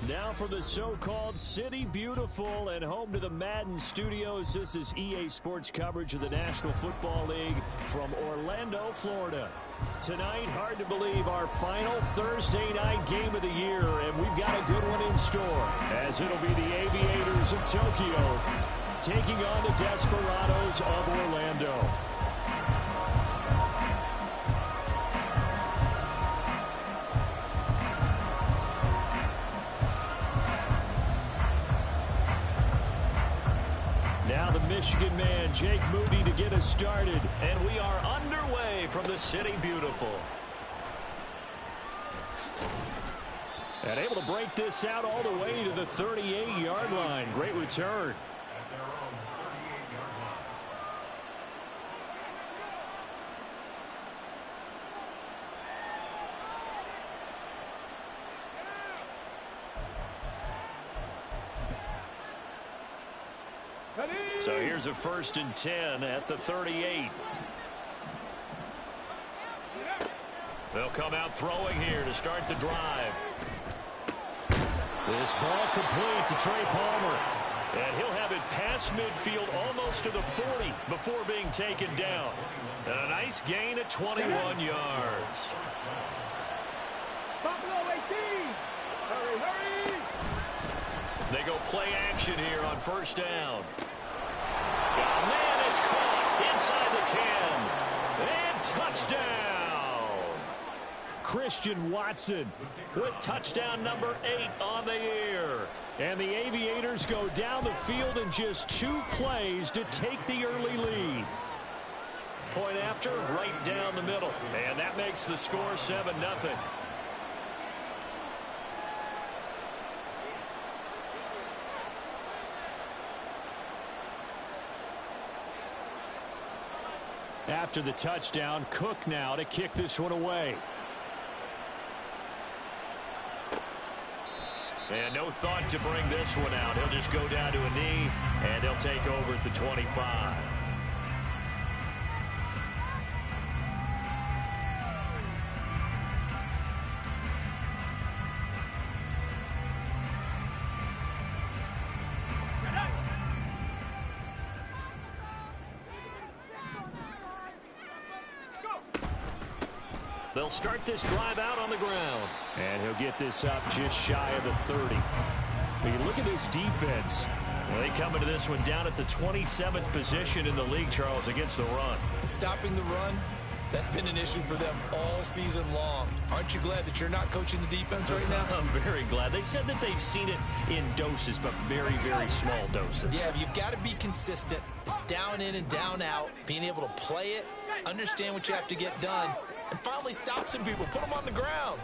Now for the so-called City Beautiful and home to the Madden Studios. This is EA Sports coverage of the National Football League from Orlando, Florida. Tonight, hard to believe, our final Thursday night game of the year, and we've got a good one in store, as it'll be the Aviators of Tokyo taking on the Desperados of Orlando. Now the Michigan man, Jake Moody, to get us started. And we are underway from the City Beautiful. And able to break this out all the way to the 38-yard line. Great return. So here's a 1st and 10 at the 38. They'll come out throwing here to start the drive. This ball complete to Trey Palmer. And he'll have it past midfield almost to the 40 before being taken down. And a nice gain at 21 yards. Buffalo 18. Hurry, hurry. They go play action here on 1st down. Oh, man, it's caught inside the 10. And touchdown. Christian Watson with touchdown number 8 on the year. And the Aviators go down the field in just 2 plays to take the early lead. Point after, right down the middle. And that makes the score 7-0. After the touchdown, Cook now to kick this one away. And no thought to bring this one out. He'll just go down to a knee, and they'll take over at the 25. They'll start this drive out on the ground. And he'll get this up just shy of the 30. But you look at this defense. Well, they come into this one down at the 27th position in the league, Charles, against the run. Stopping the run, that's been an issue for them all season long. Aren't you glad that you're not coaching the defense right now? I'm very glad. They said that they've seen it in doses, but very, very small doses. Yeah, you've got to be consistent. It's down in and down out, being able to play it, understand what you have to get done, and finally stop some people, put them on the ground.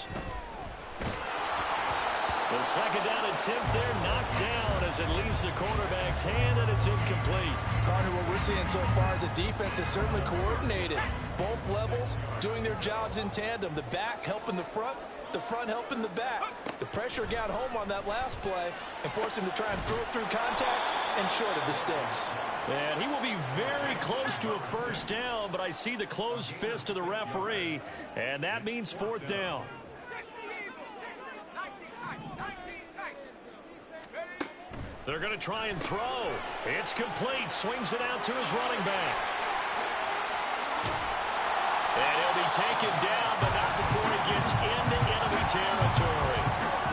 The 2nd down attempt there knocked down as it leaves the quarterback's hand, and it's incomplete. Carter, what we're seeing so far is the defense is certainly coordinated. Both levels doing their jobs in tandem. The back helping the front helping the back. The pressure got home on that last play and forced him to try and throw it through contact and short of the sticks. And he will be very close to a 1st down, but I see the closed fist of the referee, and that means 4th down. They're going to try and throw. It's complete. Swings it out to his running back. And he'll be taken down, but not before he gets into enemy territory.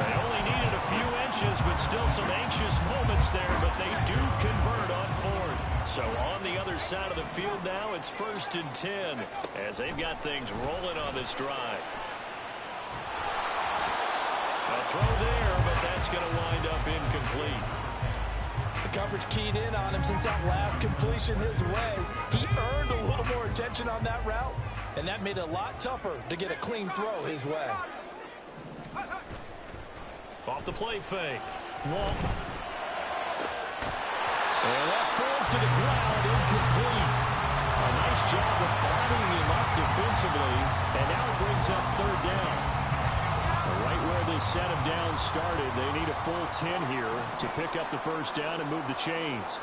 They only needed a few inches, but still some anxious moments there, but they do convert on 4th. So on the other side of the field now, it's 1st and 10, as they've got things rolling on this drive. A throw there, but that's going to wind up incomplete. The coverage keyed in on him since that last completion his way. He earned a little more attention on that route, and that made it a lot tougher to get a clean throw his way. Off the play fake. Walton. And that falls to the ground, incomplete. A nice job of bodying him up defensively, and now it brings up 3rd down. Right where this set of downs started, they need a full 10 here to pick up the 1st down and move the chains.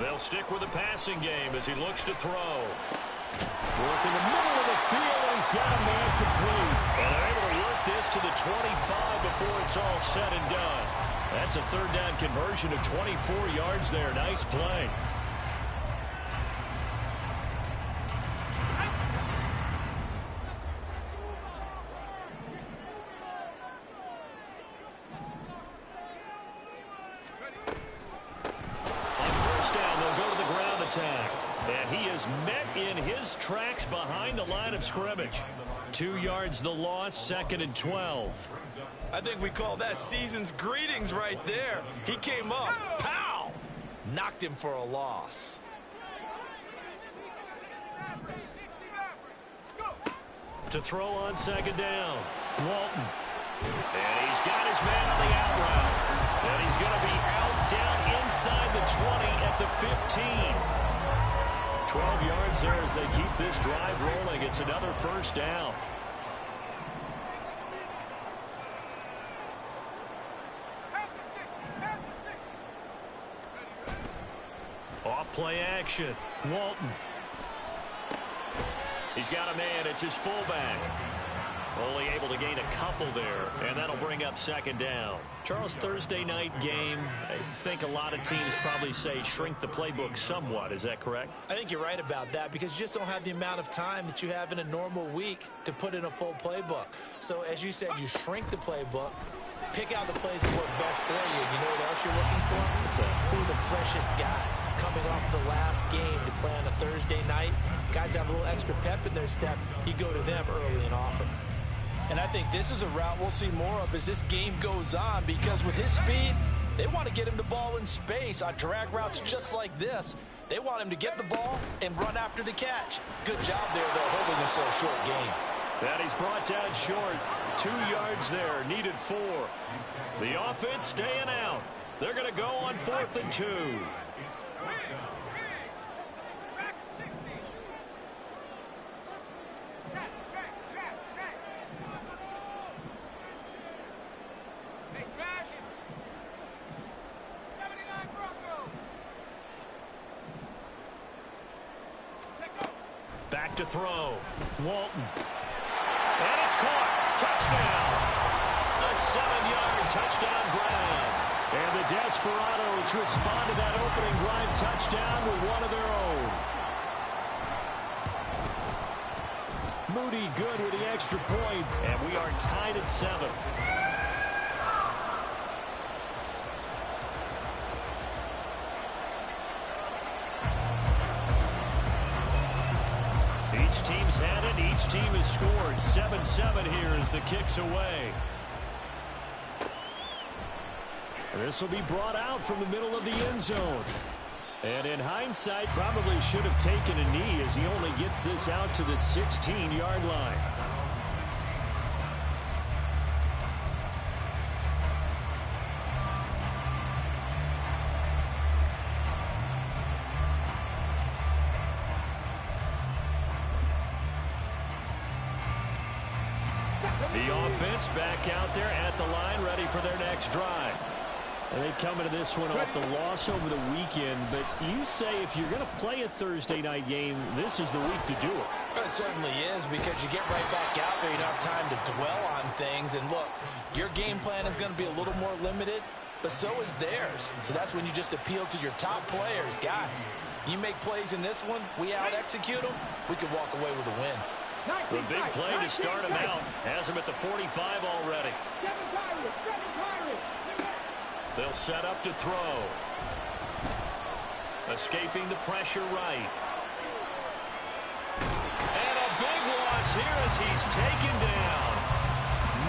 They'll stick with the passing game as he looks to throw. Work in the middle of the field, and he's got a man complete. And they're able to work this to to the 25 before it's all said and done. That's a third down conversion of 24 yards there. Nice play. On first down, they'll go to the ground attack. And he is met in his tracks behind the line of scrimmage. 2 yards the loss, 2nd and 12. I think we call that season's greetings right there. He came up, pow! Knocked him for a loss. To throw on 2nd down, Walton. And he's got his man on the out route. And he's going to be out down inside the 20 at the 15. 12 yards there as they keep this drive rolling. It's another first down. Off play action. Walton. He's got a man. It's his fullback. Only able to gain a couple there, and that'll bring up 2nd down. Charles, Thursday night game, I think a lot of teams probably say shrink the playbook somewhat. Is that correct? I think you're right about that because you just don't have the amount of time that you have in a normal week to put in a full playbook. So, as you said, you shrink the playbook, pick out the plays that work best for you. You know what else you're looking for? Who are the freshest guys coming off the last game to play on a Thursday night? Guys have a little extra pep in their step. You go to them early and often. And I think this is a route we'll see more of as this game goes on because with his speed, they want to get him the ball in space on drag routes just like this. They want him to get the ball and run after the catch. Good job there, though, holding him for a short gain. And he's brought down short. 2 yards there, needed 4. The offense staying out. They're going to go on 4th and 2. Back to throw. Walton. And it's caught. Touchdown. A 7-yard touchdown grab. And the Desperados respond to that opening drive touchdown with one of their own. Moody good with the extra point. And we are tied at 7. Each team's had it. Each team has scored. 7-7 here as the kick's away. This will be brought out from the middle of the end zone. And in hindsight, probably should have taken a knee as he only gets this out to the 16-yard line. The offense back out there at the line, ready for their next drive. And they come into this one off the loss over the weekend, but you say if you're going to play a Thursday night game, this is the week to do it. It certainly is because you get right back out there. You don't have time to dwell on things. And look, your game plan is going to be a little more limited, but so is theirs. So that's when you just appeal to your top players. Guys, you make plays in this one, we out-execute them, we can walk away with a win. The big play to start him out has him at the 45 already. They'll set up to throw. Escaping the pressure right. And a big loss here as he's taken down.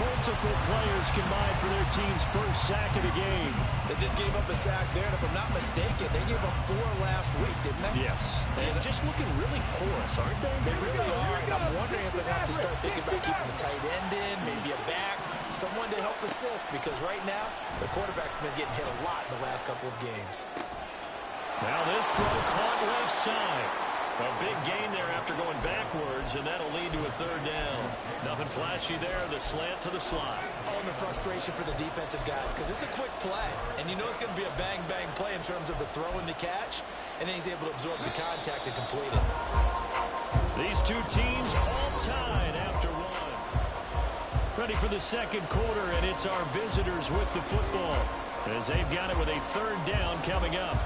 Multiple players combined for their team's first sack of the game. They just gave up a sack there, and if I'm not mistaken, they gave up 4 last week, didn't they? Yes. And just looking really porous, aren't they? They really are, and I'm wondering if they're going to have to start thinking about keeping the tight end in, maybe a back, someone to help assist, because right now, the quarterback's been getting hit a lot in the last couple of games. Now this throw caught left side. A big gain there after going backwards, and that'll lead to a third down. Nothing flashy there, the slant to the slot. Oh, and the frustration for the defensive guys, because it's a quick play, and you know it's going to be a bang-bang play in terms of the throw and the catch, and then he's able to absorb the contact and complete it. These two teams all tied after one. Ready for the second quarter, and it's our visitors with the football as they've got it with a third down coming up.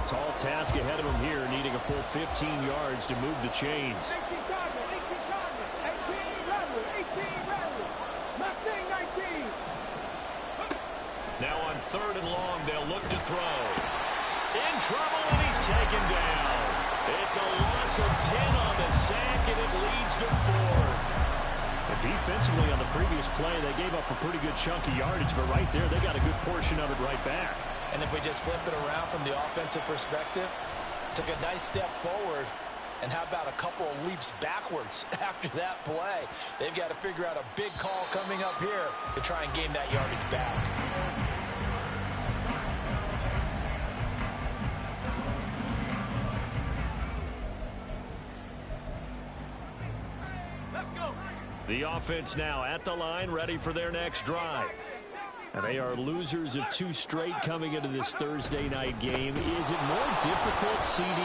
Tall task ahead of him here, needing a full 15 yards to move the chains. Now on third and long, they'll look to throw. In trouble, and he's taken down. It's a loss of 10 on the sack, and it leads to fourth. And defensively on the previous play, they gave up a pretty good chunk of yardage, but right there, they got a good portion of it right back. And if we just flip it around from the offensive perspective, took a nice step forward, and how about a couple of leaps backwards after that play? They've got to figure out a big call coming up here to try and gain that yardage back. The offense now at the line, ready for their next drive. And they are losers of 2 straight coming into this Thursday night game. Is it more difficult, CD,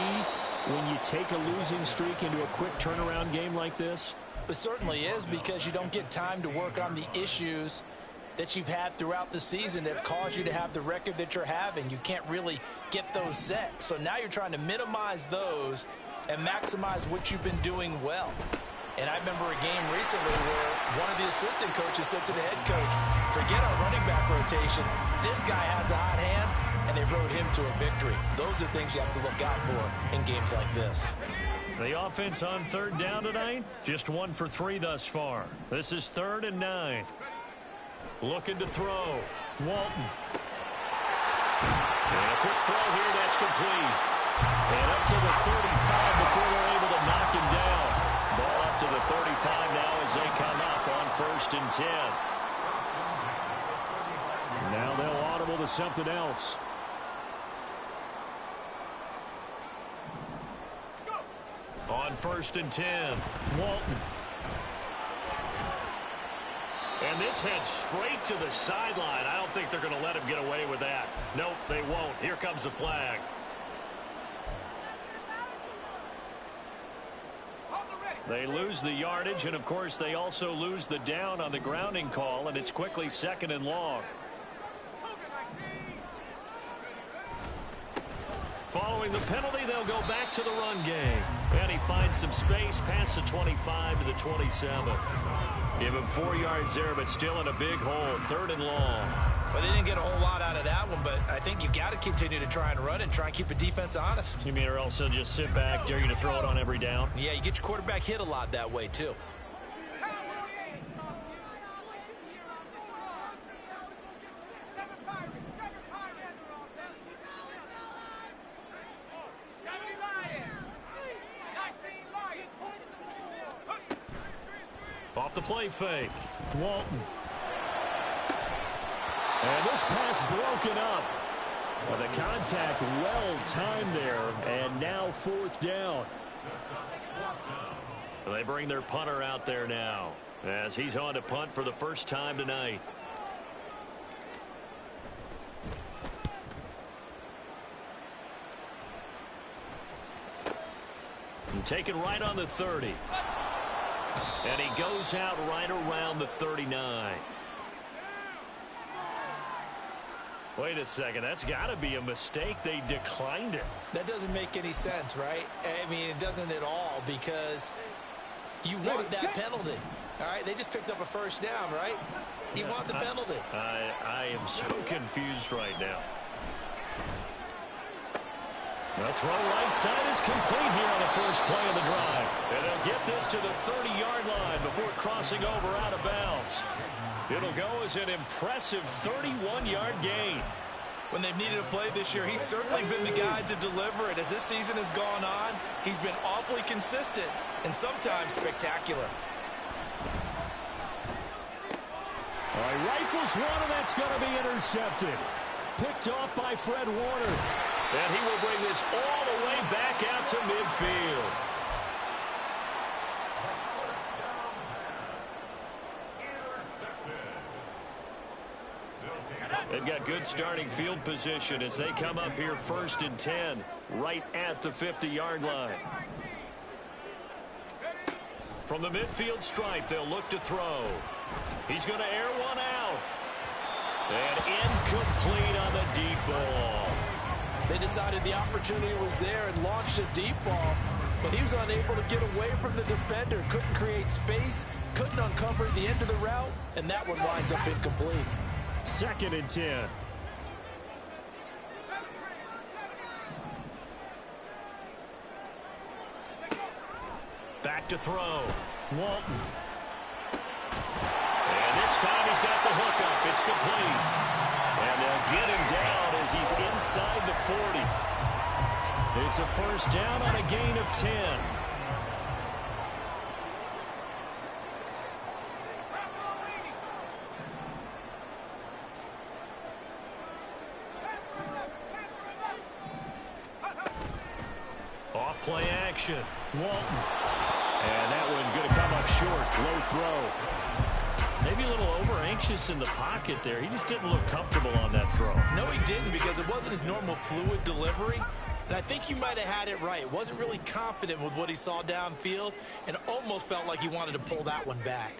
when you take a losing streak into a quick turnaround game like this? It certainly is, because you don't get time to work on the issues that you've had throughout the season that have caused you to have the record that you're having. You can't really get those set. So now you're trying to minimize those and maximize what you've been doing well. And I remember a game recently where one of the assistant coaches said to the head coach, forget our running back rotation. This guy has a hot hand, and they rode him to a victory. Those are things you have to look out for in games like this. The offense on third down tonight, just 1 for 3 thus far. This is 3rd and 9. Looking to throw. Walton. And a quick throw here, that's complete. And up to the 35 before they're able to knock him down. Ball up to the 35 now as they come up on 1st and 10. Now they'll audible to something else. On 1st and 10, Walton. And this heads straight to the sideline. I don't think they're going to let him get away with that. Nope, they won't. Here comes the flag. They lose the yardage, and of course they also lose the down on the grounding call, and it's quickly 2nd and long. Following the penalty, they'll go back to the run game. And he finds some space past the 25 to the 27. Give him 4 yards there, but still in a big hole. 3rd and long. Well, they didn't get a whole lot out of that one, but I think you've got to continue to try and run and try and keep the defense honest. You mean, or else they'll just sit back, dare you to throw it on every down? Yeah, you get your quarterback hit a lot that way, too. Off the play fake, Walton. And this pass broken up. Well, the contact well timed there, and now 4th down. They bring their punter out there now as he's on to punt for the first time tonight. And taken right on the 30. And he goes out right around the 39. Wait a second, that's got to be a mistake. They declined it. That doesn't make any sense, right? I mean, it doesn't at all, because you want that penalty. All right, they just picked up a first down, right? You want the penalty. I am so confused right now. The throw right side is complete here on the first play of the drive. And they'll get this to the 30-yard line before crossing over out of bounds. It'll go as an impressive 31-yard gain. When they've needed a play this year, he's certainly been the guy to deliver it. As this season has gone on, he's been awfully consistent and sometimes spectacular. All right, rifles one, and that's going to be intercepted. Picked off by Fred Warner. And he will bring this all the way back out to midfield. They've got good starting field position as they come up here 1st and 10, right at the 50-yard line. From the midfield stripe, they'll look to throw. He's going to air one out. And incomplete on the deep ball. They decided the opportunity was there and launched a deep ball, but he was unable to get away from the defender, couldn't create space, couldn't uncover the end of the route, and that one winds up incomplete. 2nd and 10. Back to throw. Walton. And this time he's got the hook up. It's complete. And they'll get him down as he's inside the 40. It's a 1st down on a gain of 10. Off play action. Walton. And that one going to come up short. Low throw. Maybe a little over-anxious in the pocket there. He just didn't look comfortable on that throw. No, he didn't, because it wasn't his normal fluid delivery. And I think you might have had it right. Wasn't really confident with what he saw downfield and almost felt like he wanted to pull that one back.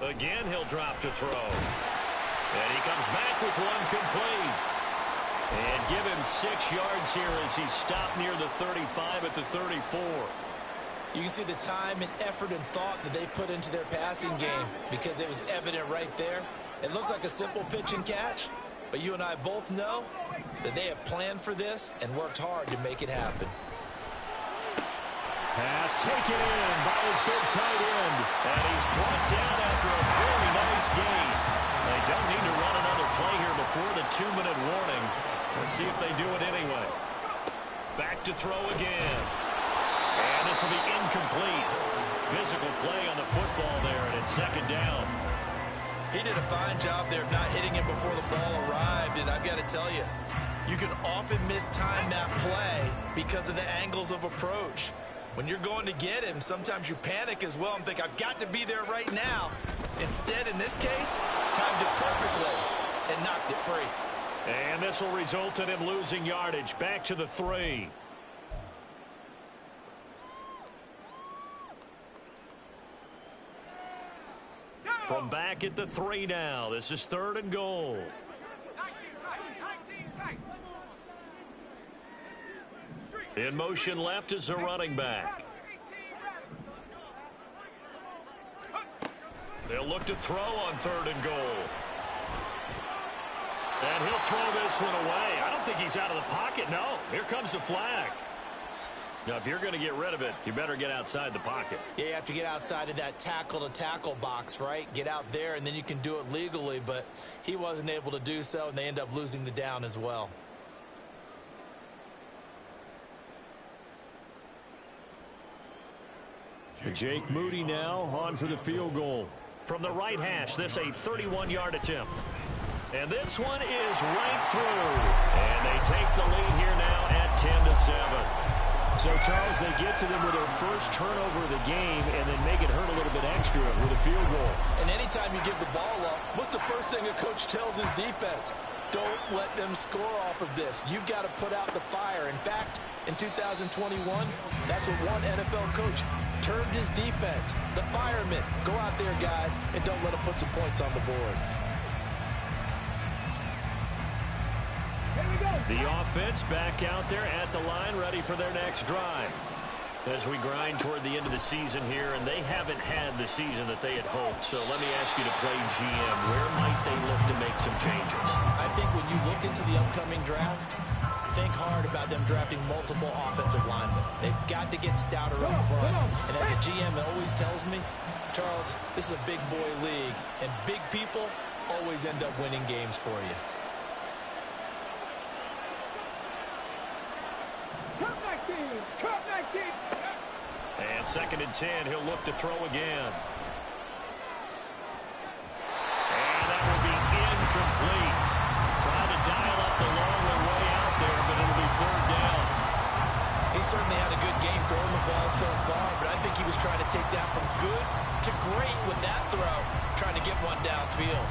Again, he'll drop to throw. And he comes back with one complete. And give him 6 yards here as he's stopped near the 35 at the 34. You can see the time and effort and thought that they put into their passing game because it was evident right there. It looks like a simple pitch and catch, but you and I both know that they have planned for this and worked hard to make it happen. Pass taken in by his big tight end. And he's brought down after a very nice gain. They don't need to run another play here before the 2-minute warning. Let's see if they do it anyway. Back to throw again. And this will be incomplete. Physical play on the football there, and it's 2nd down. He did a fine job there of not hitting him before the ball arrived, and I've got to tell you, you can often mistime that play because of the angles of approach. When you're going to get him, sometimes you panic as well and think, I've got to be there right now. Instead, in this case, timed it perfectly and knocked it free. And this will result in him losing yardage. Back to the 3. From back at the 3 now. This is 3rd and goal. In motion left is a running back. They'll look to throw on 3rd and goal. And he'll throw this one away. I don't think he's out of the pocket. No, here comes the flag. Now, if you're going to get rid of it, you better get outside the pocket. Yeah, you have to get outside of that tackle-to-tackle box, right? Get out there, and then you can do it legally, but he wasn't able to do so, and they end up losing the down as well. Jake Moody now on for the field goal. From the right hash, this a 31-yard attempt. And this one is right through. And they take the lead here now at 10-7. So, Charles, they get to them with their first turnover of the game and then make it hurt a little bit extra with a field goal. And anytime you give the ball up, what's the first thing a coach tells his defense? Don't let them score off of this. You've got to put out the fire. In fact, in 2021, that's what one NFL coach termed his defense. The firemen. Go out there, guys, and don't let them put some points on the board. The offense back out there at the line, ready for their next drive. As we grind toward the end of the season here, and they haven't had the season that they had hoped. So let me ask you to play GM. Where might they look to make some changes? I think when you look into the upcoming draft, think hard about them drafting multiple offensive linemen. They've got to get stouter up front. And as a GM, it always tells me, Charles, this is a big boy league, and big people always end up winning games for you. And 2nd and 10, he'll look to throw again. And that will be incomplete. Trying to dial up the long way out there, but it'll be 3rd down. He certainly had a good game for throwing the ball so far, but I think he was trying to take that from good to great with that throw, trying to get one downfield.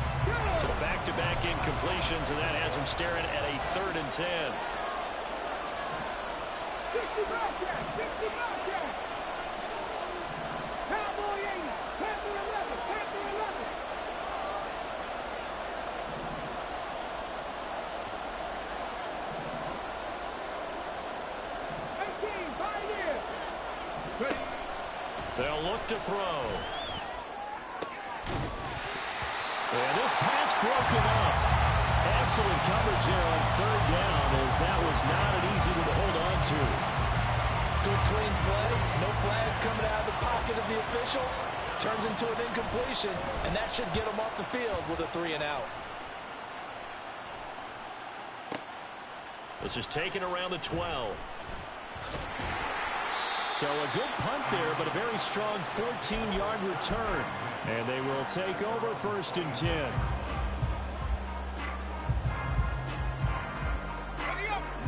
So back-to-back incompletions, and that has him staring at a 3rd and 10. 60 back there, 60 back there. Cowboy 80, Panther 11, Panther 11. They'll look to throw. And this pass broken up. Excellent coverage there on 3rd down, as that was not an easy one to hold on to. Good clean play. No flags coming out of the pocket of the officials. Turns into an incompletion, and that should get them off the field with a 3 and out. This is taken around the 12. So a good punt there, but a very strong 14-yard return. And they will take over 1st and 10.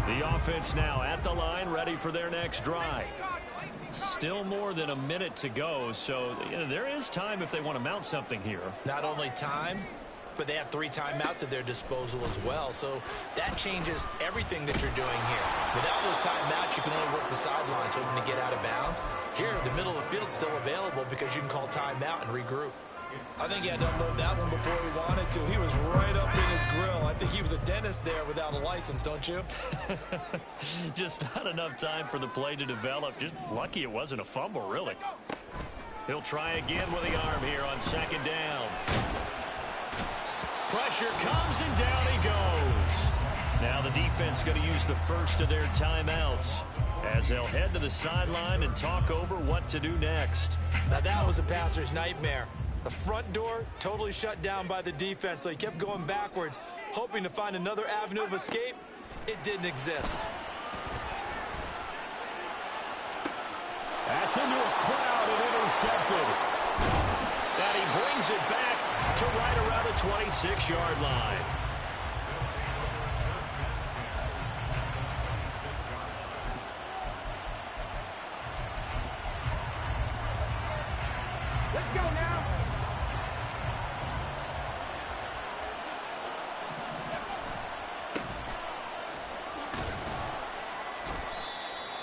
The offense now at the line, ready for their next drive. Still more than a minute to go, so there is time if they want to mount something here. Not only time, but they have 3 timeouts at their disposal as well. So that changes everything that you're doing here. Without those timeouts, you can only work the sidelines, hoping to get out of bounds. Here, the middle of the field's still available because you can call timeout and regroup. I think he had to unload that one before he wanted to. He was right up in his grill. I think he was a dentist there without a license, don't you? Just not enough time for the play to develop. Just lucky it wasn't a fumble, really. He'll try again with the arm here on 2nd down. Pressure comes, and down he goes. Now the defense going to use the first of their timeouts as they'll head to the sideline and talk over what to do next. Now that was a passer's nightmare. The front door totally shut down by the defense, so he kept going backwards, hoping to find another avenue of escape. It didn't exist. That's into a crowd and intercepted. And he brings it back to right around the 26-yard line. Let's go now.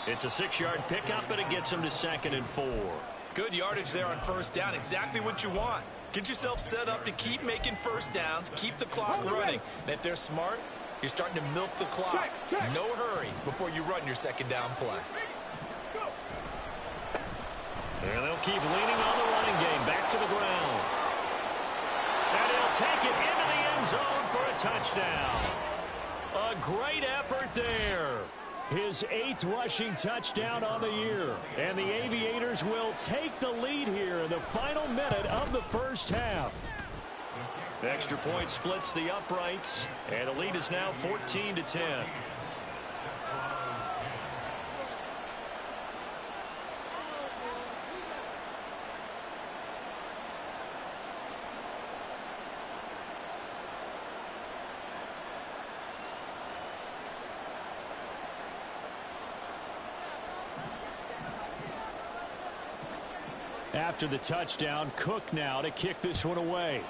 It's a 6-yard pickup, and it gets him to 2nd and 4. Good yardage there on 1st down. Exactly what you want. Get yourself set up to keep making 1st downs, keep the clock running. And if they're smart, you're starting to milk the clock. No hurry before you run your 2nd down play. And they'll keep leaning on the running game. Back to the ground. And he'll take it into the end zone for a touchdown. A great effort there. His 8th rushing touchdown on the year. And the Aviators will take the lead here in the final minute of the 1st half. The extra point splits the uprights, and the lead is now 14-10. After the touchdown, Cook now to kick this one away.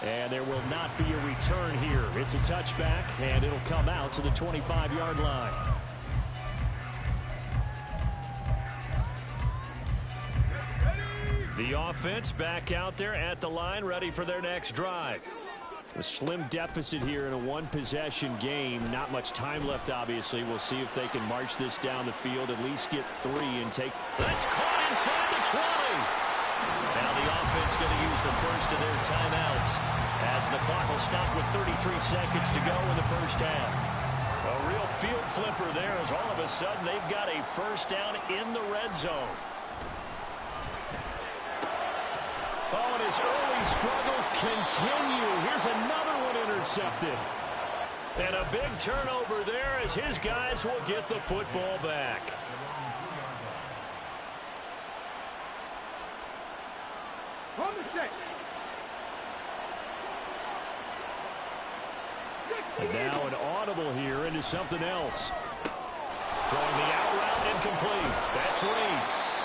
And there will not be a return here. It's a touchback, and it'll come out to the 25-yard line. The offense back out there at the line, ready for their next drive. A slim deficit here in a one-possession game. Not much time left, obviously. We'll see if they can march this down the field, at least get 3 and take. That's caught inside the 20. Now the offense going to use the first of their timeouts as the clock will stop with 33 seconds to go in the 1st half. A real field flipper there as all of a sudden they've got a 1st down in the red zone. Oh, and his early struggles continue. Here's another one intercepted. And a big turnover there as his guys will get the football back. On the 6. 6 And now an audible here into something else. Throwing the out route incomplete. That's Reed.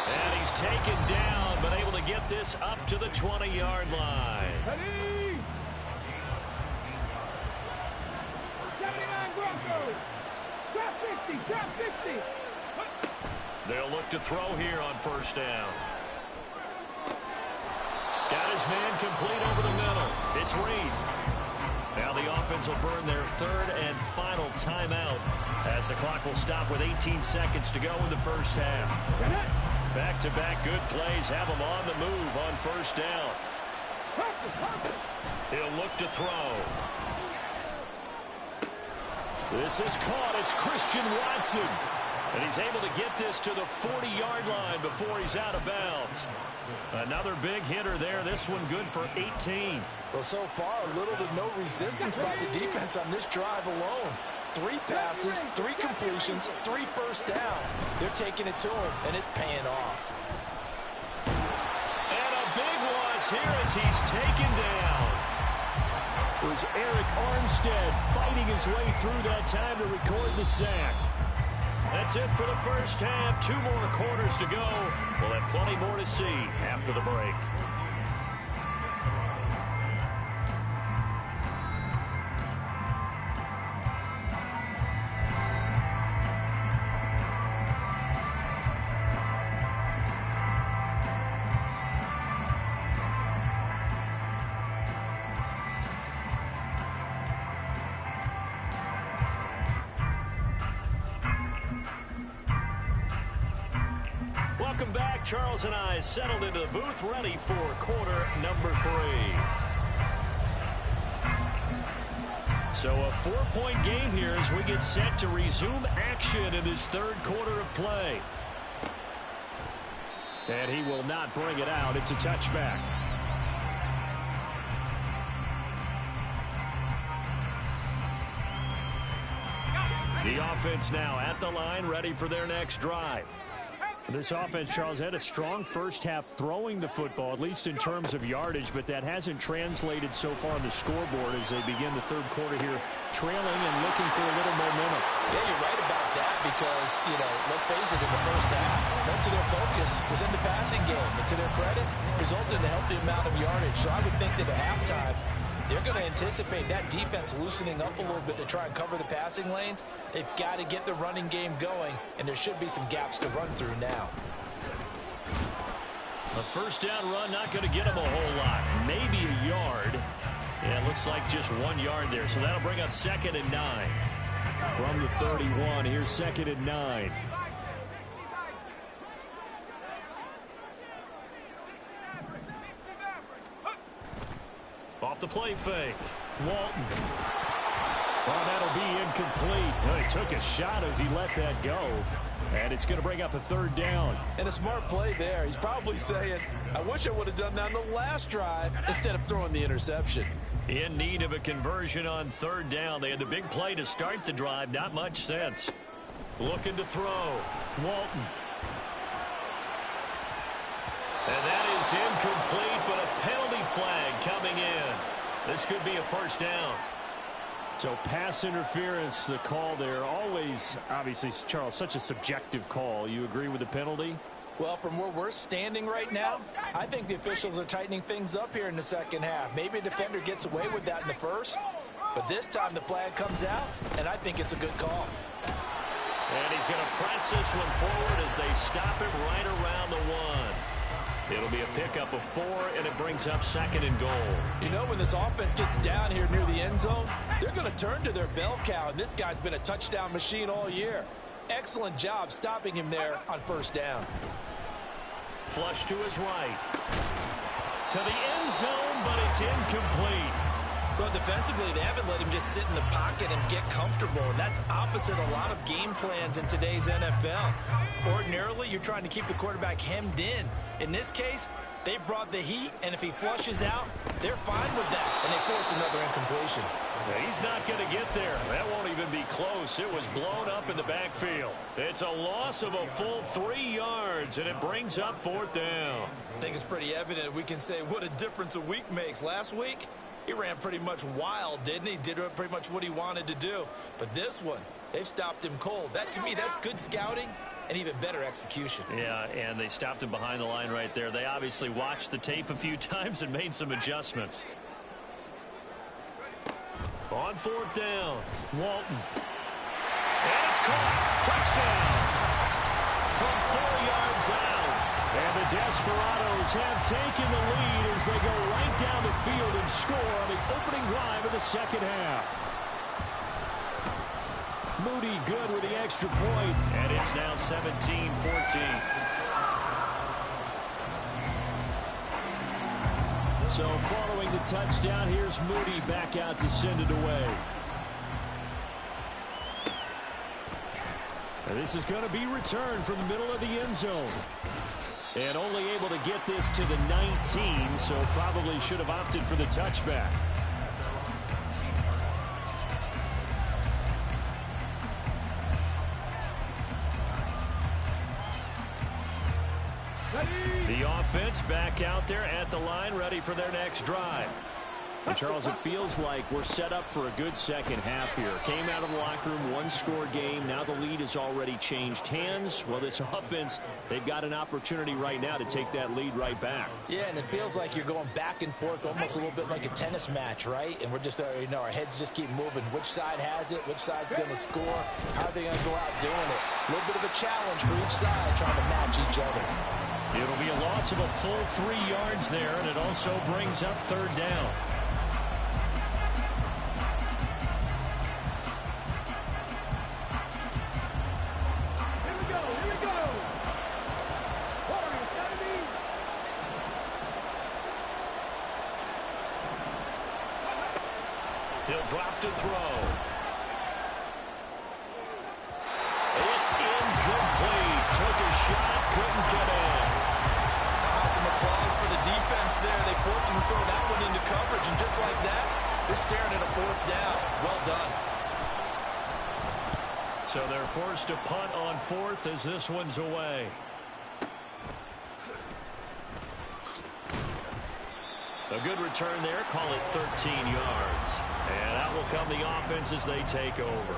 And he's taken down, but able to get this up to the 20-yard line. Ready? 79 Broncos. Drop 50, drop 50. They'll look to throw here on first down. Got his man complete over the middle. It's Reed. Now the offense will burn their third and final timeout as the clock will stop with 18 seconds to go in the first half. Back-to-back good plays have him on the move on first down. He'll look to throw. This is caught. It's Christian Watson. And he's able to get this to the 40-yard line before he's out of bounds. Another big hitter there. This one good for 18. Well, so far, little to no resistance by the defense on this drive alone. 3 passes, 3 completions, 3 first downs. They're taking it to him, and it's paying off. And a big loss here as he's taken down. It was Eric Armstead fighting his way through that time to record the sack. That's it for the first half. 2 more quarters to go. We'll have plenty more to see after the break. Welcome back. Charles and I settled into the booth, ready for quarter number 3. So a 4-point game here as we get set to resume action in this third quarter of play. And he will not bring it out. It's a touchback. The offense now at the line, ready for their next drive. This offense, Charles, had a strong first half throwing the football, at least in terms of yardage, but that hasn't translated so far on the scoreboard as they begin the third quarter here, trailing and looking for a little momentum. Yeah, you're right about that because, let's face it, in the first half, most of their focus was in the passing game. And to their credit, resulted in a healthy amount of yardage. So I would think that at halftime, they're going to anticipate that defense loosening up a little bit to try and cover the passing lanes. They've got to get the running game going, and there should be some gaps to run through now. A first down run not going to get him a whole lot. Maybe a yard. Yeah, it looks like just 1 yard there. So that'll bring up 2nd and 9. From the 31, here's 2nd and 9. Off the play fake. Walton. Oh, that'll be incomplete. Well, he took a shot as he let that go. And it's going to bring up a 3rd down. And a smart play there. He's probably saying, I wish I would have done that on the last drive instead of throwing the interception. In need of a conversion on 3rd down. They had the big play to start the drive. Not much sense. Looking to throw. Walton. And that is incomplete, but a penalty flag coming in. This could be a first down. So pass interference, the call there. Always, obviously, Charles, such a subjective call. You agree with the penalty? Well, from where we're standing right now, I think the officials are tightening things up here in the second half. Maybe a defender gets away with that in the first, but this time the flag comes out, and I think it's a good call. And he's going to press this one forward as they stop him right around the 1. It'll be a pickup of 4, and it brings up 2nd and goal. When this offense gets down here near the end zone, they're going to turn to their bell cow, and this guy's been a touchdown machine all year. Excellent job stopping him there on first down. Flush to his right. To the end zone, but it's incomplete. Well, defensively, they haven't let him just sit in the pocket and get comfortable, and that's opposite a lot of game plans in today's NFL. Ordinarily, you're trying to keep the quarterback hemmed in. In this case, they brought the heat, and if he flushes out, they're fine with that, and they force another incompletion. He's not going to get there. That won't even be close. It was blown up in the backfield. It's a loss of a full 3 yards, and it brings up 4th down. I think it's pretty evident we can say what a difference a week makes. Last week, He ran pretty much wild, didn't he? Did pretty much what he wanted to do. But this one, they've stopped him cold. That, to me, that's good scouting and even better execution. Yeah, and they stopped him behind the line right there. They obviously watched the tape a few times and made some adjustments. On fourth down, Walton. And it's caught. Touchdown. From 4 yards out. And the Desperados have taken the lead as they go right down the field and score on the opening drive of the second half. Moody good with the extra point. And it's now 17-14. So following the touchdown, here's Moody back out to send it away. And this is going to be returned from the middle of the end zone. And only able to get this to the 19, so probably should have opted for the touchback. The offense back out there at the line, ready for their next drive. And Charles, it feels like we're set up for a good second half here. Came out of the locker room, one-score game. Now the lead has already changed hands. Well, this offense, they've got an opportunity right now to take that lead right back. Yeah, and it feels like you're going back and forth, almost a little bit like a tennis match, right? And we're just, our heads just keep moving. Which side has it? Which side's going to score? How are they going to go out doing it? A little bit of a challenge for each side, trying to match each other. It'll be a loss of a full 3 yards there, and it also brings up third down. He'll drop to throw. It's incomplete. Took a shot, couldn't get in. Some applause for the defense there. They forced him to throw that one into coverage, and just like that, they're staring at a fourth down. Well done. So they're forced to punt on fourth as this one's away. A good return there. Call it 13 yards. And out will come the offense as they take over.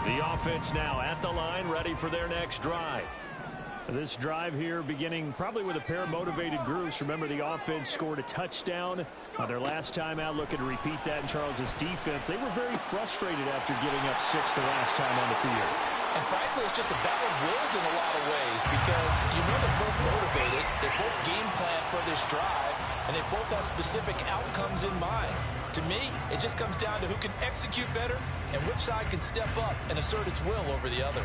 The offense now at the line, ready for their next drive. This drive here beginning probably with a pair of motivated groups. Remember, the offense scored a touchdown their last time out, looking to repeat that in Charles's defense. They were very frustrated after giving up 6 the last time on the field. And frankly, it's just a battle of wills in a lot of ways, because they're both motivated, they both game plan for this drive, and they both have specific outcomes in mind. To me, it just comes down to who can execute better and which side can step up and assert its will over the other.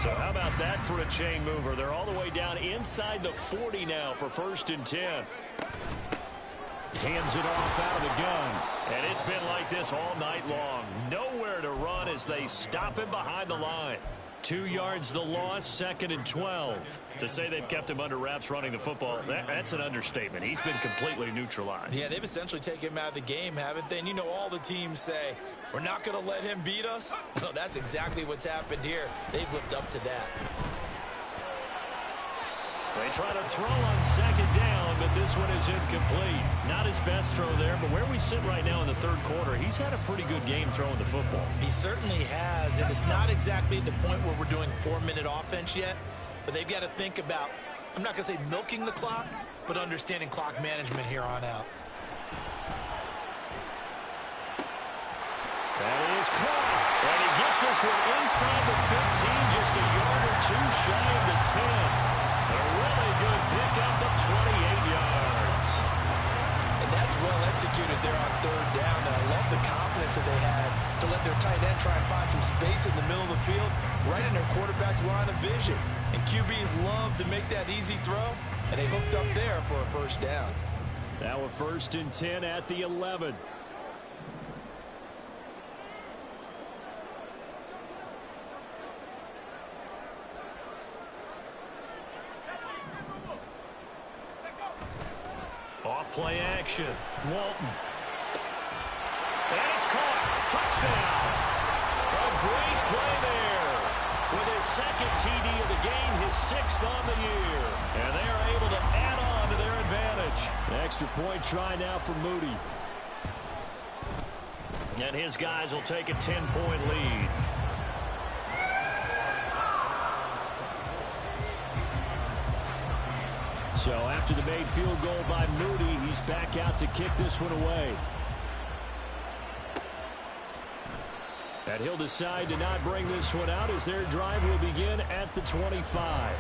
So how about that for a chain mover? They're all the way down inside the 40 now for 1st and 10. Hands it off out of the gun. And it's been like this all night long. Nowhere to run as they stop him behind the line. 2 yards the loss, 2nd and 12. To say they've kept him under wraps running the football, that's an understatement. He's been completely neutralized. Yeah, they've essentially taken him out of the game, haven't they? And all the teams say, we're not going to let him beat us. Well, that's exactly what's happened here. They've lived up to that. They try to throw on 2nd down, but this one is incomplete. Not his best throw there, but where we sit right now in the 3rd quarter, he's had a pretty good game throwing the football. He certainly has, and it's not exactly at the point where we're doing 4-minute offense yet, but they've got to think about, I'm not going to say milking the clock, but understanding clock management here on out. That is caught, and he gets this one inside the 15, just a yard or 2 shy of the 10. A really good pickup of 28 yards. And that's well executed there on 3rd down. And I love the confidence that they had to let their tight end try and find some space in the middle of the field, right in their quarterback's line of vision. And QBs love to make that easy throw, and they hooked up there for a 1st down. Now a 1st and 10 at the 11. Play action. Walton. And it's caught. Touchdown. A great play there. With his second TD of the game, his 6th on the year. And they are able to add on to their advantage. Extra point try now for Moody. And his guys will take a 10-point lead. So after the made field goal by Moody, he's back out to kick this one away. And he'll decide to not bring this one out as their drive will begin at the 25.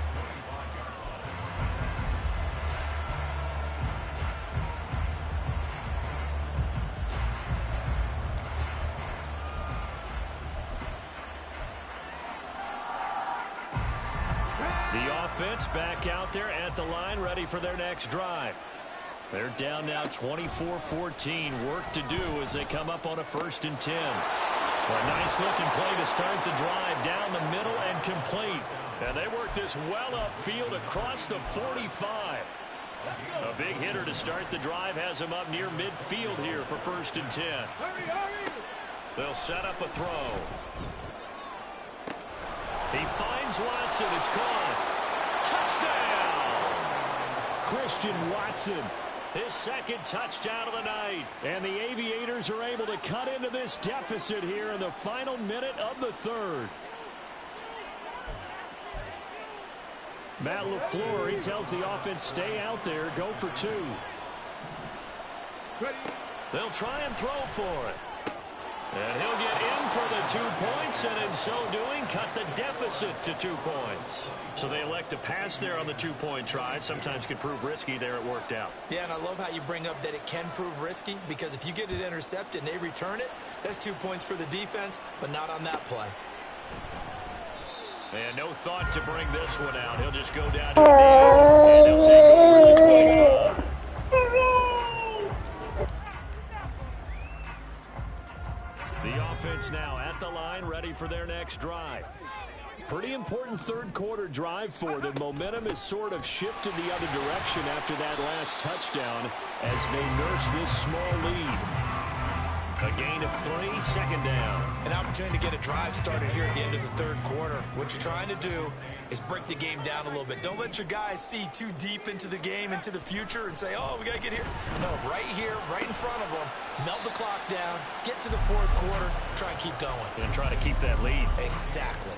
The offense back out there at the line, ready for their next drive. They're down now 24-14. Work to do as they come up on a 1st and 10. A nice-looking play to start the drive down the middle and complete. And they work this well upfield across the 45. A big hitter to start the drive has him up near midfield here for 1st and 10. They'll set up a throw. He finds Watson. It's caught. Touchdown! Christian Watson. His 2nd touchdown of the night. And the Aviators are able to cut into this deficit here in the final minute of the 3rd. Matt LaFleur, he tells the offense, stay out there, go for 2. They'll try and throw for it. And he'll get in for the 2 points, and in so doing, cut the deficit to 2 points. So they elect to pass there on the 2-point try. Sometimes could prove risky. There it worked out. Yeah, and I love how you bring up that it can prove risky, because if you get it intercepted and they return it, that's 2 points for the defense, but not on that play. And no thought to bring this one out. He'll just go down to the and he'll take over the 25. The offense now at the line, ready for their next drive. Pretty important 3rd quarter drive for them. Momentum has sort of shifted the other direction after that last touchdown as they nurse this small lead. A gain of 3, 2nd down. An opportunity to get a drive started here at the end of the 3rd quarter. What you're trying to do is break the game down a little bit. Don't let your guys see too deep into the game, into the future, and say, oh, we got to get here. No, right here, right in front of them, melt the clock down, get to the 4th quarter, try and keep going. And try to keep that lead. Exactly.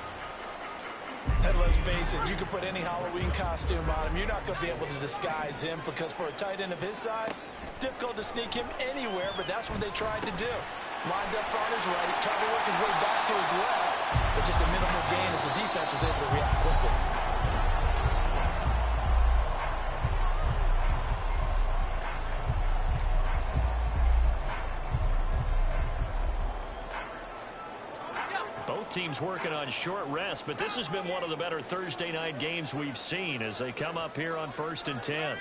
And let's face it, you can put any Halloween costume on him. You're not going to be able to disguise him, because for a tight end of his size, difficult to sneak him anywhere, but that's what they tried to do. Lined up on his right, tried to work his way back to his left, but just a minimal gain as the defense was able to react quickly. Both teams working on short rest, but this has been one of the better Thursday night games we've seen as they come up here on 1st and 10.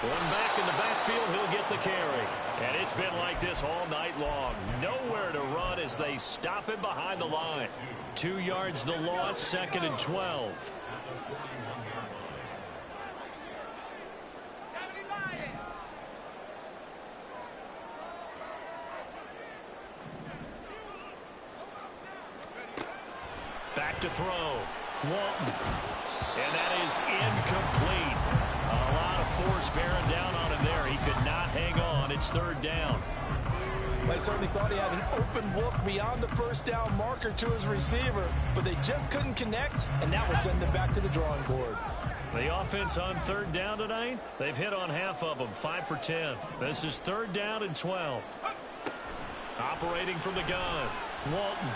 One back in the backfield, he'll get the carry. And it's been like this all night long. Nowhere to run as they stop him behind the line. 2 yards the loss, 2nd and 12. Back to throw. Walton. And that is incomplete. A lot of force bearing down on him there. He could not hang on. It's 3rd down. They certainly thought he had an open look beyond the 1st down marker to his receiver, but they just couldn't connect, and that will send them back to the drawing board. The offense on 3rd down tonight, they've hit on half of them, 5 for 10. This is 3rd down and 12. Operating from the gun, Walton.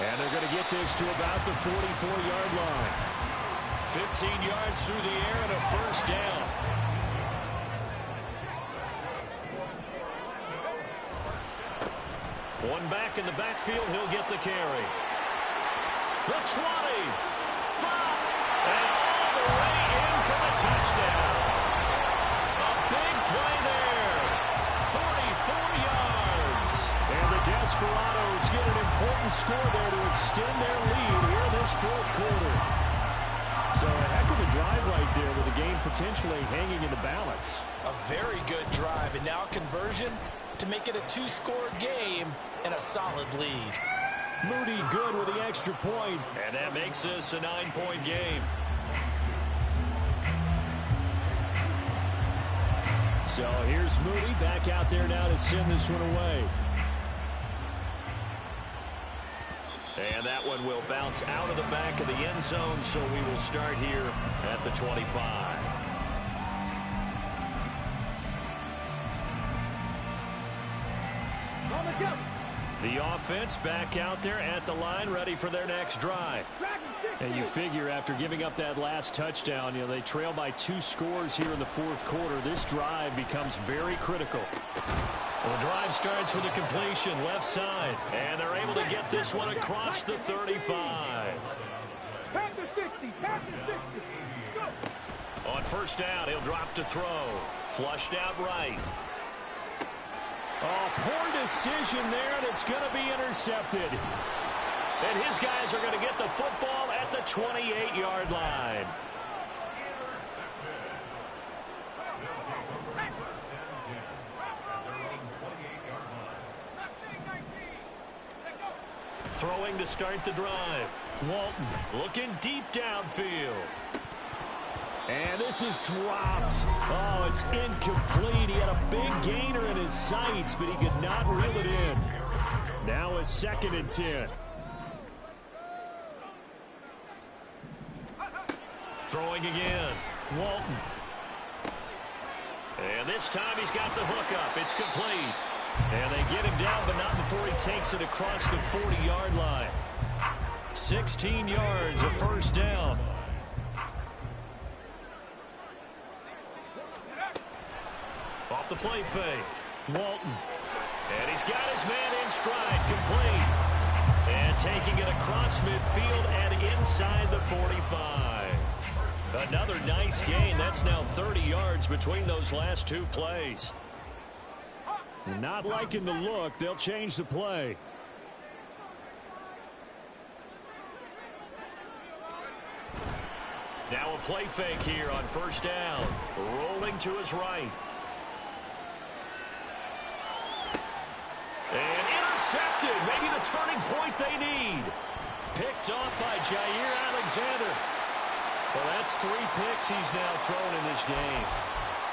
And they're going to get this to about the 44-yard line. 15 yards through the air and a 1st down. One back in the backfield, he'll get the carry. The 20, 5, and all the way in for the touchdown. A big play there, 44 yards. And the Desperados get an important score there to extend their lead here in this this fourth quarter. So a heck of a drive right there with the game potentially hanging in the balance. A very good drive, and now conversion to make it a two-score game and a solid lead. Moody good with the extra point. And that makes this a 9-point game. So here's Moody back out there now to send this one away. And that one will bounce out of the back of the end zone, so we will start here at the 25. The offense back out there at the line, ready for their next drive. And you figure after giving up that last touchdown, they trail by 2 scores here in the fourth quarter. This drive becomes very critical. Well, the drive starts with a completion left side, and they're able to get this one across the 35. Pass to 60, pass to 60. Let's go. On first down, he'll drop to throw. Flushed out right. Oh, poor decision there, and it's going to be intercepted. And his guys are going to get the football at the 28-yard line. Throwing to start the drive. Walton looking deep downfield. And this is dropped. Oh, it's incomplete. He had a big gainer in his sights, but he could not reel it in. Now a 2nd and 10. Throwing again. Walton. And this time he's got the hook up. It's complete. And they get him down, but not before he takes it across the 40-yard line. 16 yards, a first down. Off the play fake. Walton. And he's got his man in stride, complete. And taking it across midfield and inside the 45. Another nice gain. That's now 30 yards between those last 2 plays. Not liking the look. They'll change the play. Now a play fake here on first down. Rolling to his right. And intercepted. Maybe the turning point they need. Picked off by Jair Alexander. Well, that's 3 picks he's now thrown in this game.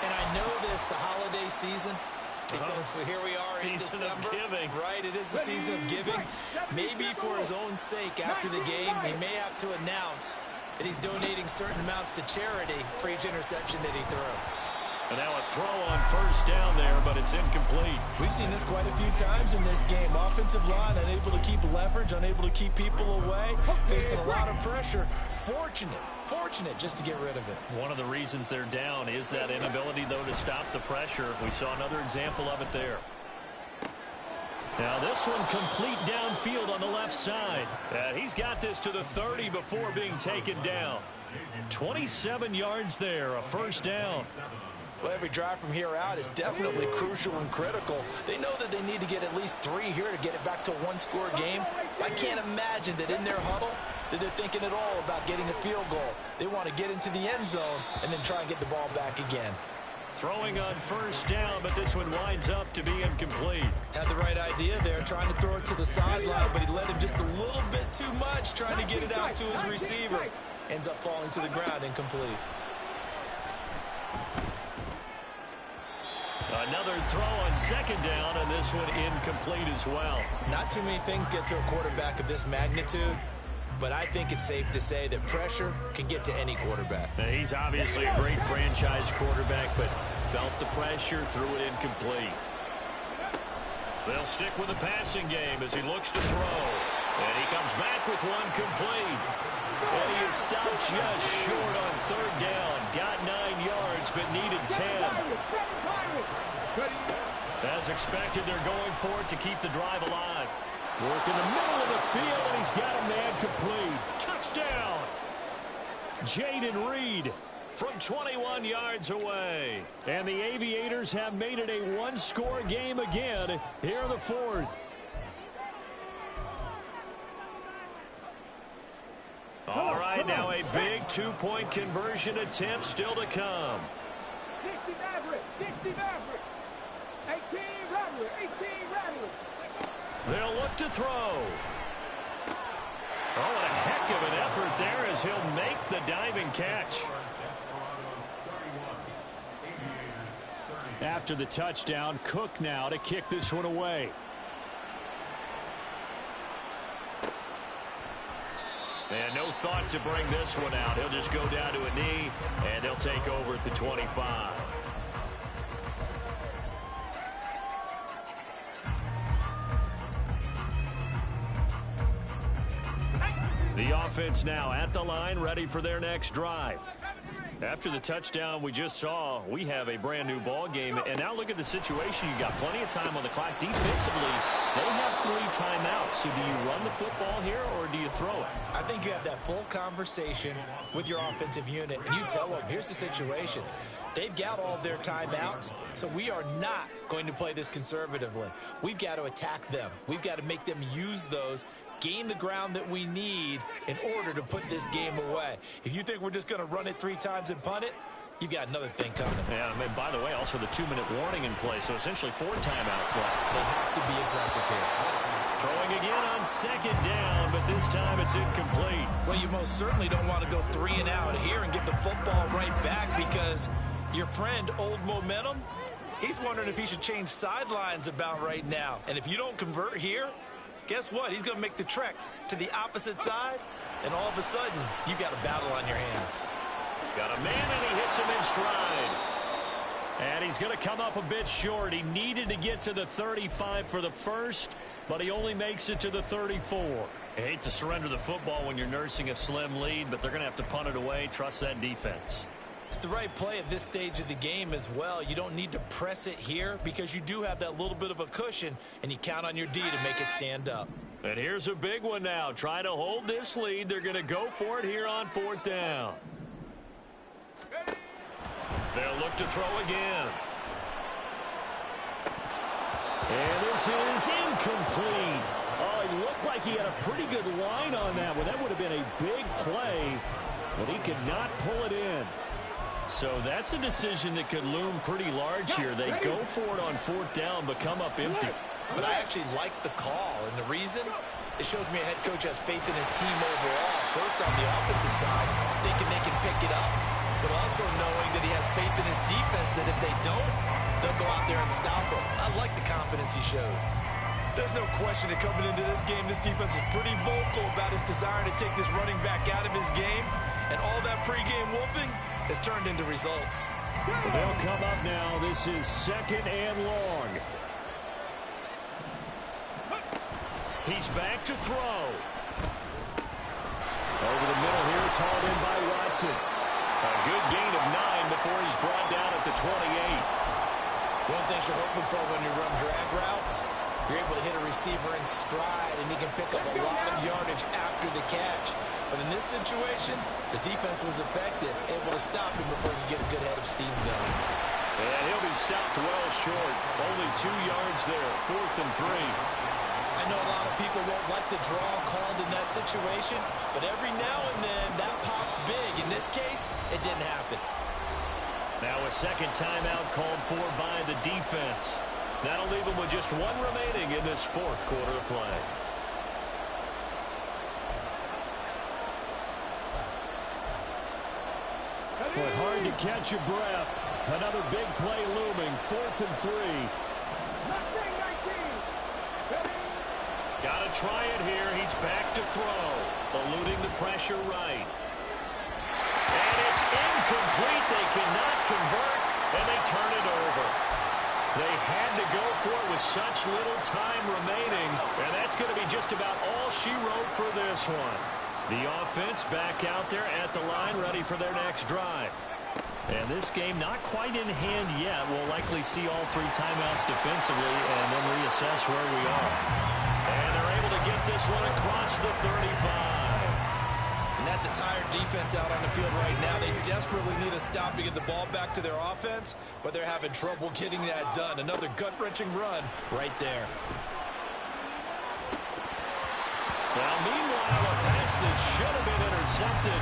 And I know this, the holiday season, because here we are in Season December. of giving. Right, it is the season of giving. Maybe for his own sake, after the game, he may have to announce that he's donating certain amounts to charity for each interception that he threw. And now a throw on first down there, but it's incomplete. We've seen this quite a few times in this game. Offensive line unable to keep leverage, unable to keep people away, facing a lot of pressure. Fortunate just to get rid of it. One of the reasons they're down is that inability, though, to stop the pressure. We saw another example of it there. Now this one complete downfield on the left side. He's got this to the 30 before being taken down. 27 yards there, a first down. Well, every drive from here out is definitely crucial and critical. They know that they need to get at least 3 here to get it back to a 1-score game. I can't imagine that in their huddle that they're thinking at all about getting a field goal. They want to get into the end zone and then try and get the ball back again. Throwing on first down, but this one winds up to be incomplete. Had the right idea there, trying to throw it to the sideline, but he let him just a little bit too much, trying to get it out to his receiver. Ends up falling to the ground, incomplete. Another throw on second down, and this one incomplete as well. Not too many things get to a quarterback of this magnitude, but I think it's safe to say that pressure can get to any quarterback. Now, he's obviously a great franchise quarterback, but felt the pressure, threw it incomplete. They'll stick with the passing game as he looks to throw. And he comes back with one complete. And he is stopped just short on third down. Got 9 yards, but needed 10. As expected, they're going for it to keep the drive alive. Work in the middle of the field, and he's got a man complete. Touchdown! Jaden Reed from 21 yards away. And the Aviators have made it a 1-score game again here in the fourth. right, now a big two-point conversion attempt still to come. 60 Maverick, 60 Maverick. 18 Rattler, 18 Rattler. They'll look to throw. Oh, and a heck of an effort there as he'll make the diving catch. After the touchdown, Cook now to kick this one away. And no thought to bring this one out. He'll just go down to a knee, and they'll take over at the 25. The offense now at the line, ready for their next drive. After the touchdown we just saw, we have a brand new ball game. And now look at the situation. You got plenty of time on the clock. Defensively, they have 3 timeouts. So do you run the football here or do you throw it? I think you have that full conversation with your offensive unit, and you tell them, here's the situation. They've got all of their timeouts, so we are not going to play this conservatively. We've got to attack them. We've got to make them use those, gain the ground that we need in order to put this game away. If you think we're just going to run it 3 times and punt it, you've got another thing coming. Yeah, and by the way, also the 2-minute warning in play, so essentially 4 timeouts left. They have to be aggressive here. Throwing again on 2nd down, but this time it's incomplete. Well, you most certainly don't want to go 3 and out here and get the football right back, because your friend, Old Momentum, he's wondering if he should change sidelines about right now. And if you don't convert here, guess what? He's going to make the trek to the opposite side, and all of a sudden, you've got a battle on your hands. Got a man, and he hits him in stride. And he's going to come up a bit short. He needed to get to the 35 for the first, but he only makes it to the 34. I hate to surrender the football when you're nursing a slim lead, but they're going to have to punt it away. Trust that defense. It's the right play at this stage of the game as well. You don't need to press it here because you do have that little bit of a cushion, and you count on your D to make it stand up. And here's a big one now. Trying to hold this lead. They're going to go for it here on 4th down. They'll look to throw again. And this is incomplete. Oh, he looked like he had a pretty good line on that one. That would have been a big play, but he could not pull it in. So that's a decision that could loom pretty large here. They go for it on 4th down, but come up empty. But I actually like the call, and the reason? It shows me a head coach has faith in his team overall. First on the offensive side, thinking they can pick it up, but also knowing that he has faith in his defense that if they don't, they'll go out there and stop him. I like the confidence he showed. There's no question that coming into this game, this defense is pretty vocal about his desire to take this running back out of his game, and all that pregame wolfing has turned into results. They'll come up now. This is 2nd and long. He's back to throw. Over the middle here, it's hauled in by Watson. A good gain of 9 before he's brought down at the 28. One thing you're hoping for when you run drag routes, you're able to hit a receiver in stride, and he can pick up a lot of yardage after the catch. But in this situation, the defense was effective, able to stop him before he could get a good head of steam going. And he'll be stopped well short. Only 2 yards there, 4th and 3. I know a lot of people won't like the draw called in that situation, but every now and then that pops big. In this case, it didn't happen. Now a 2nd timeout called for by the defense. That'll leave them with just 1 remaining in this 4th quarter of play. But hard to catch your breath. Another big play looming. 4th and 3. Got to try it here. He's back to throw. Eluding the pressure right. And it's incomplete. They cannot convert, and they turn it over. They had to go for it with such little time remaining, and that's going to be just about all she wrote for this one. The offense back out there at the line, ready for their next drive. And this game not quite in hand yet. We'll likely see all 3 timeouts defensively and then reassess where we are. And they're able to get this one across the 35. And that's a tired defense out on the field right now. They desperately need a stop to get the ball back to their offense, but they're having trouble getting that done. Another gut-wrenching run right there. Well, meanwhile, a pass that should have been intercepted,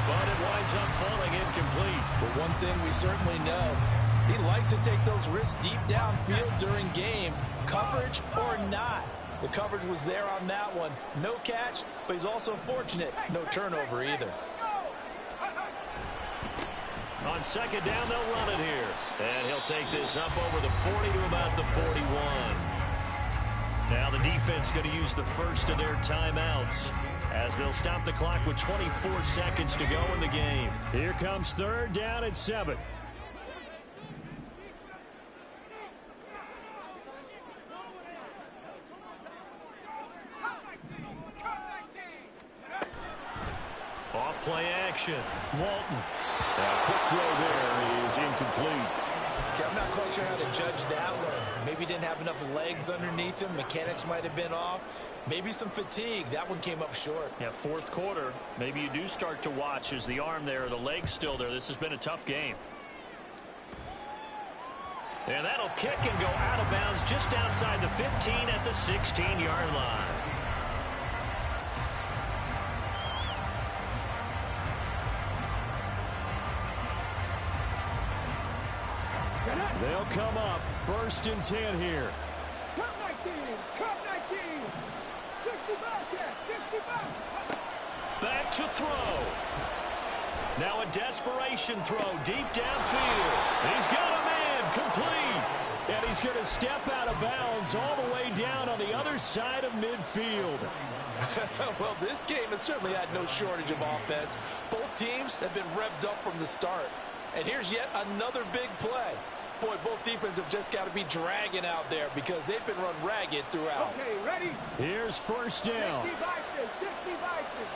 but it winds up falling incomplete. But one thing we certainly know, he likes to take those risks deep downfield during games, coverage or not. The coverage was there on that one. No catch, but he's also fortunate. No turnover either. On second down, they'll run it here. And he'll take this up over the 40 to about the 41. Now the defense going to use the first of their timeouts as they'll stop the clock with 24 seconds to go in the game. Here comes third down at 7. Off play action. Walton. That quick throw there is incomplete. Okay, I'm not quite sure how to judge that one. Maybe didn't have enough legs underneath him. Mechanics might have been off. Maybe some fatigue. That one came up short. Yeah, fourth quarter. Maybe you do start to watch. Is the arm there or the leg's still there? This has been a tough game. And that'll kick and go out of bounds just outside the 15 at the 16-yard line. They'll come up first and 10 here. Cut 19. Cut 19. 65 catch. 65. Back to throw. Now a desperation throw deep downfield. He's got a man complete. And he's going to step out of bounds all the way down on the other side of midfield. Well, this game has certainly had no shortage of offense. Both teams have been revved up from the start. And here's yet another big play. Boy, both defenses have just got to be dragging out there because they've been run ragged throughout. Okay, ready? Here's first down. 60 Vikings. 60 Vikings.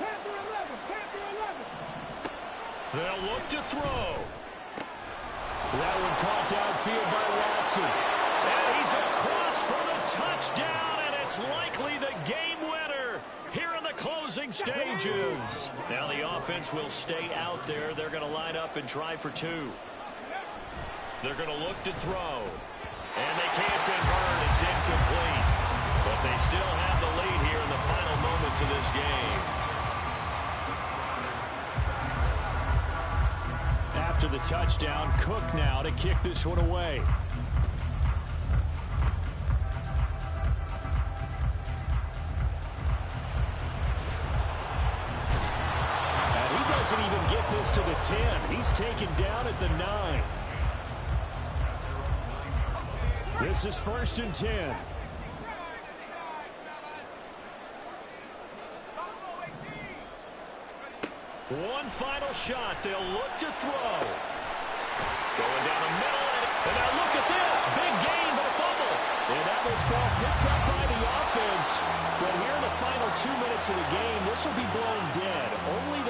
Panther 11. Panther 11. They'll look to throw. That one caught downfield by Watson. And he's across for the touchdown, and it's likely the game winner here in the closing stages. Now the offense will stay out there. They're going to line up and try for two. They're going to look to throw. And they can't convert. It's incomplete. But they still have the lead here in the final moments of this game. After the touchdown, Cook now to kick this one away. And he doesn't even get this to the 10. He's taken down at the 9. This is first and 10. One final shot. They'll look to throw. Going down the middle. And now look at this. Big gain, but a fumble. And that was ball picked up by the offense. But here in the final 2 minutes of the game, this will be blown dead. Only the